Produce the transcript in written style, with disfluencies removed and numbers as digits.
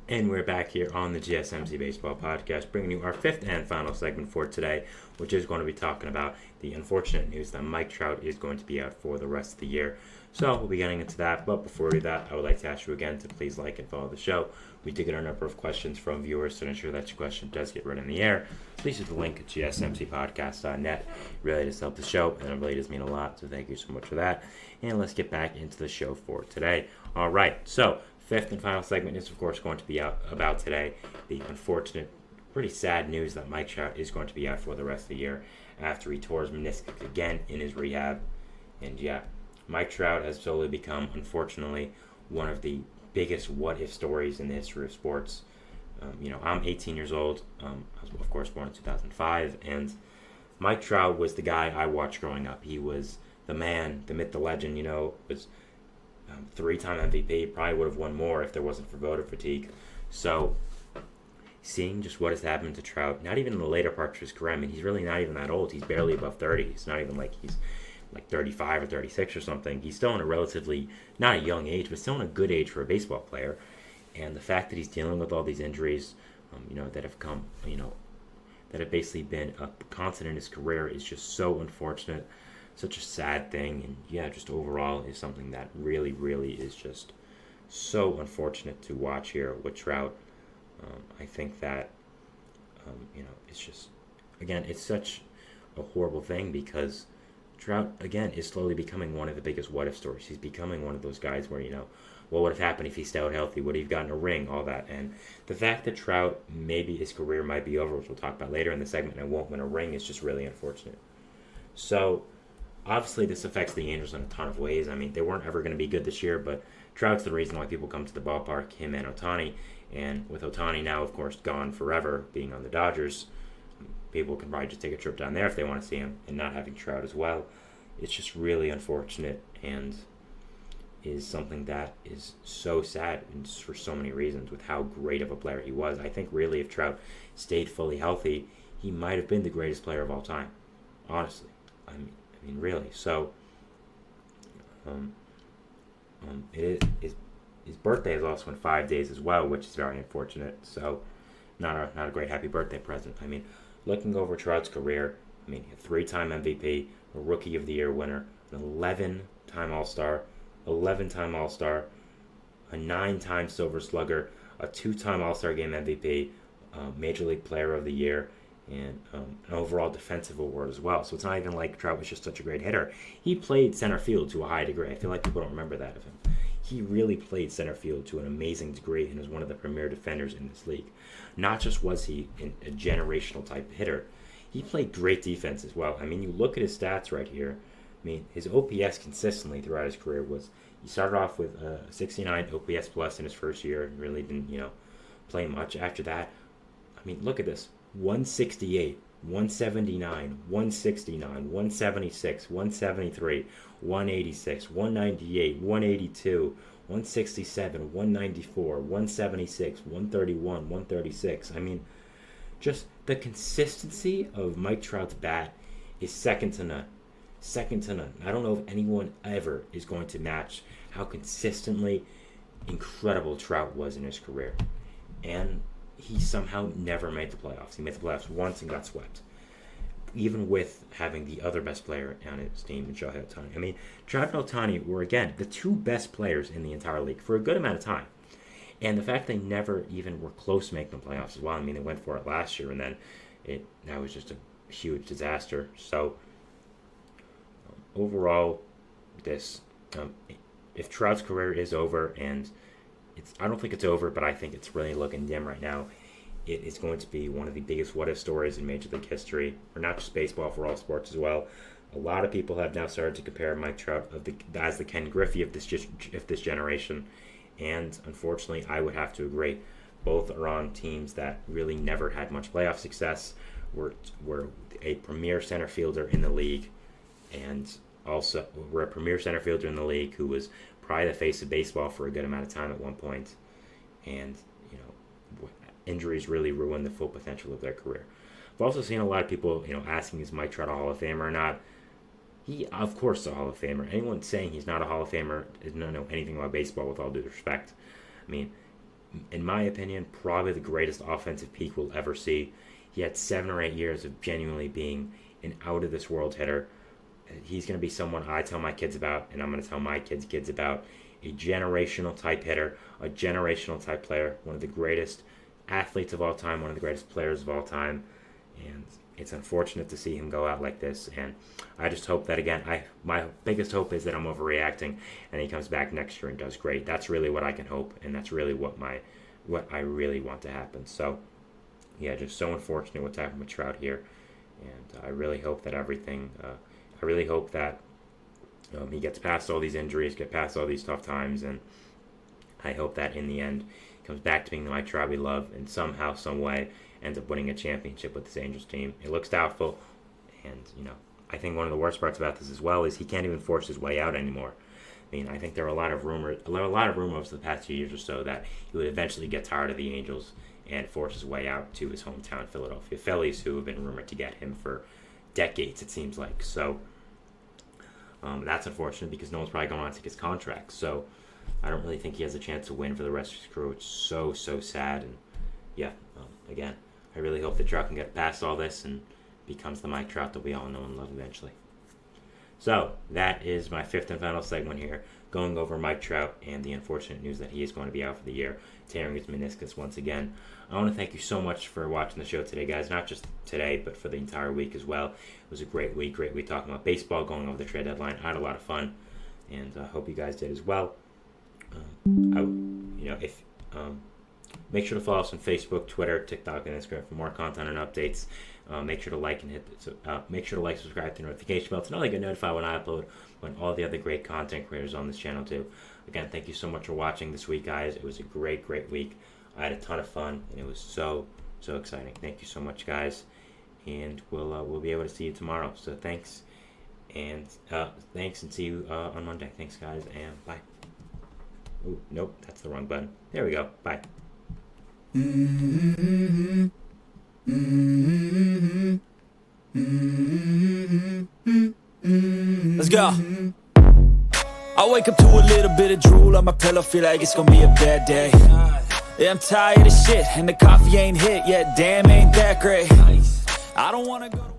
And we're back here on the GSMC Baseball Podcast, bringing you our fifth and final segment for today, which is going to be talking about the unfortunate news that Mike Trout is going to be out for the rest of the year. So we'll be getting into that, but before we do that, I would like to ask you again to please like and follow the show. We did get a number of questions from viewers, to ensure that your question does get read in the air. Please use the link at gsmcpodcast.net. It really does help the show, and it really does mean a lot, so thank you so much for that. And let's get back into the show for today. All right, so fifth and final segment is, of course, going to be about today the unfortunate, pretty sad news that Mike Trout is going to be out for the rest of the year after he tore his meniscus again in his rehab. And yeah, Mike Trout has slowly become, unfortunately, one of the biggest what-if stories in the history of sports. I'm 18 years old. I was, of course, born in 2005, and Mike Trout was the guy I watched growing up. He was the man, the myth, the legend. Was three-time MVP. Probably would have won more if there wasn't for voter fatigue. So, seeing just what has happened to Trout, not even in the later parts of his career. I mean, he's really not even that old. He's barely above 30. It's not even like he's like 35 or 36 or something. He's still in a relatively, not a young age, but still in a good age for a baseball player. And the fact that he's dealing with all these injuries, that have come, that have basically been a constant in his career is just so unfortunate. Such a sad thing. And yeah, just overall is something that really, really is just so unfortunate to watch here with Trout. I think that, it's just, again, it's such a horrible thing because Trout, again, is slowly becoming one of the biggest what-if stories. He's becoming one of those guys where, what would have happened if he stayed healthy? Would he have gotten a ring? All that. And the fact that Trout, maybe his career might be over, which we'll talk about later in the segment, and won't win a ring is just really unfortunate. So, obviously, this affects the Angels in a ton of ways. I mean, they weren't ever going to be good this year, but Trout's the reason why people come to the ballpark, him and Ohtani. And with Ohtani now, of course, gone forever, being on the Dodgers, people can probably just take a trip down there if they want to see him, and not having Trout as well. It's just really unfortunate and is something that is so sad and for so many reasons with how great of a player he was. I think really if Trout stayed fully healthy, he might have been the greatest player of all time. Honestly. I mean really. So, his birthday is also in 5 days as well, which is very unfortunate. So, not a great happy birthday present. I mean, looking over Trout's career, a 3-time MVP, a Rookie of the Year winner, an 11-time All-Star, a 9-time Silver Slugger, a 2-time All-Star Game MVP, Major League Player of the Year, and an overall defensive award as well. So it's not even like Trout was just such a great hitter. He played center field to a high degree. I feel like people don't remember that of him. He really played center field to an amazing degree and is one of the premier defenders in this league. Not just was he a generational type hitter, he played great defense as well. I mean, you look at his stats right here. His OPS consistently throughout his career was, he started off with 69 OPS plus in his first year and really didn't, play much after that. Look at this. 168, 179, 169, 176, 173, 186, 198, 182, 167, 194, 176, 131, 136. Just the consistency of Mike Trout's bat is second to none. Second to none. I don't know if anyone ever is going to match how consistently incredible Trout was in his career. And he somehow never made the playoffs. He made the playoffs once and got swept. Even with having the other best player on his team, Shohei Ohtani. Trout and Ohtani were, again, the two best players in the entire league for a good amount of time. And the fact they never even were close to making the playoffs as well. They went for it last year, and then that was just a huge disaster. So, overall, if Trout's career is over, and I don't think it's over, but I think it's really looking dim right now. It is going to be one of the biggest what-if stories in Major League history, or not just baseball, for all sports as well. A lot of people have now started to compare Mike Trout as the Ken Griffey of this generation, and unfortunately, I would have to agree. Both are on teams that really never had much playoff success, were a premier center fielder in the league, and also were a premier center fielder in the league who was probably the face of baseball for a good amount of time at one point, and injuries really ruined the full potential of their career. I've also seen a lot of people, asking is Mike Trout a Hall of Famer or not. He, of course, is a Hall of Famer. Anyone saying he's not a Hall of Famer doesn't know anything about baseball, with all due respect. in my opinion, probably the greatest offensive peak we'll ever see. He had 7 or 8 years of genuinely being an out-of-this-world hitter. He's going to be someone I tell my kids about, and I'm going to tell my kids about. A generational type hitter, a generational type player, one of the greatest athletes of all time, one of the greatest players of all time. And it's unfortunate to see him go out like this. And I just hope that, again, my biggest hope is that I'm overreacting and he comes back next year and does great. That's really what I can hope, and that's really what I really want to happen. So, yeah, just so unfortunate what's happened with Trout here. And I really hope that he gets past all these injuries, get past all these tough times, and I hope that in the end he comes back to being the Mike Trout we love, and somehow, some way, ends up winning a championship with this Angels team. It looks doubtful, and I think one of the worst parts about this as well is he can't even force his way out anymore. I mean, I think there are a lot of rumors over the past few years or so that he would eventually get tired of the Angels and force his way out to his hometown, Philadelphia Phillies, who have been rumored to get him for decades, it seems like. So that's unfortunate because no one's probably going to take his contract. So I don't really think he has a chance to win for the rest of his career. It's so sad. And yeah, again, I really hope that Trout can get past all this and becomes the Mike Trout that we all know and love eventually. So that is my 5th and final segment here, going over Mike Trout and the unfortunate news that he is going to be out for the year, tearing his meniscus once again. I want to thank you so much for watching the show today, guys. Not just today, but for the entire week as well. It was a great week talking about baseball, going over the trade deadline. I had a lot of fun, and I hope you guys did as well. Make sure to follow us on Facebook, Twitter, TikTok, and Instagram for more content and updates. Make sure to like, subscribe to the notification bell to not only get notified when I upload, but all the other great content creators on this channel too. Again, thank you so much for watching this week, guys. It was a great week. I had a ton of fun, and it was so exciting. Thank you so much, guys, and we'll be able to see you tomorrow. So thanks, and see you on Monday. Thanks, guys, and bye. Ooh, nope, that's the wrong button. There we go. Bye. Let's go. I wake up to a little bit of drool on my pillow, feel like it's gonna be a bad day. Yeah, I'm tired of shit, and the coffee ain't hit yet, damn, ain't that great. I don't wanna go to